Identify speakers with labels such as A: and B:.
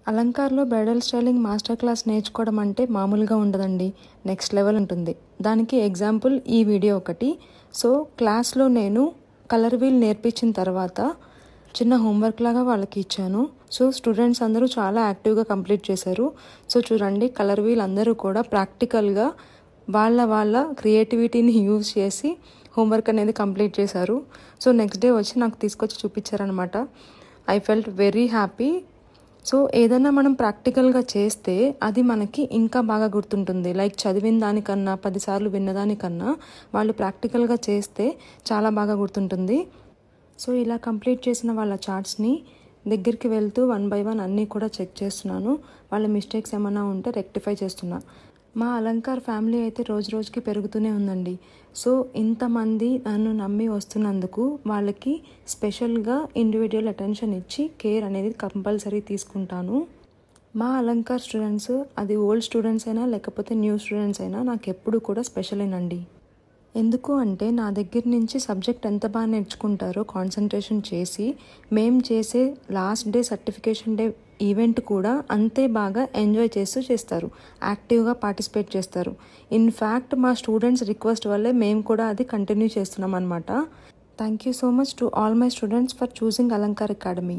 A: అలంకార్లో bridal styling master class నేర్చుకోవడం అంటే మామూలుగా ఉండదండి. నెక్స్ట్ లెవెల్ ఉంటుంది. దానికి ఎగ్జాంపుల్ ఈ వీడియో ఒకటి. సో క్లాస్లో నేను కలర్ వీల్ నేర్పించిన తర్వాత చిన్న హోంవర్క్ లాగా వాళ్ళకి ఇచ్చాను. సో స్టూడెంట్స్ అందరూ చాలా యాక్టివ్గా కంప్లీట్ చేశారు. సో చూడండి, కలర్ వీల్ అందరూ కూడా ప్రాక్టికల్గా వాళ్ళ క్రియేటివిటీని యూజ్ చేసి హోంవర్క్ అనేది కంప్లీట్ చేశారు. సో నెక్స్ట్ డే వచ్చి నాకు తీసుకొచ్చి చూపించారనమాట. I felt very happy. So ఏదైనా మనం ప్రాక్టికల్గా చేస్తే అది మనకి ఇంకా బాగా గుర్తుంటుంది. లైక్ చదివిన దానికన్నా 10 సార్లు విన్నదానికన్నా వాళ్ళు ప్రాక్టికల్గా చేస్తే చాలా బాగా గుర్తుంటుంది. సో ఇలా కంప్లీట్ చేసిన వాళ్ళ చార్ట్స్ని దగ్గరికి వెళ్తూ 1 by 1 అన్నీ కూడా చెక్ చేస్తున్నాను. వాళ్ళ మిస్టేక్స్ ఏమైనా ఉంటే రెక్టిఫై చేస్తున్నా. మా అలంకార్ ఫ్యామిలీ అయితే రోజు రోజుకి పెరుగుతూనే ఉందండి. సో ఇంతమంది నన్ను నమ్మి వస్తున్నందుకు వాళ్ళకి స్పెషల్గా ఇండివిజువల్ అటెన్షన్ ఇచ్చి కేర్ అనేది కంపల్సరీ తీసుకుంటాను. మా అలంకార్ స్టూడెంట్స్, అది ఓల్డ్ స్టూడెంట్స్ అయినా లేకపోతే న్యూ స్టూడెంట్స్ అయినా, నాకు ఎప్పుడు కూడా స్పెషలేనండి. ఎందుకు అంటే నా దగ్గర నుంచి సబ్జెక్ట్ ఎంత బాగా నేర్చుకుంటారో కాన్సన్ట్రేషన్ చేసి మేం చేసే last day certification day event కూడా అంతే బాగా ఎంజాయ్ చేస్తూ చేస్తారు. యాక్టివ్గా పార్టిసిపేట్ చేస్తారు. ఇన్ఫ్యాక్ట్ మా స్టూడెంట్స్ రిక్వెస్ట్ వల్లే మేము కూడా అది కంటిన్యూ చేస్తున్నాం అనమాట. Thank you so much to all my students for choosing Alankar academy.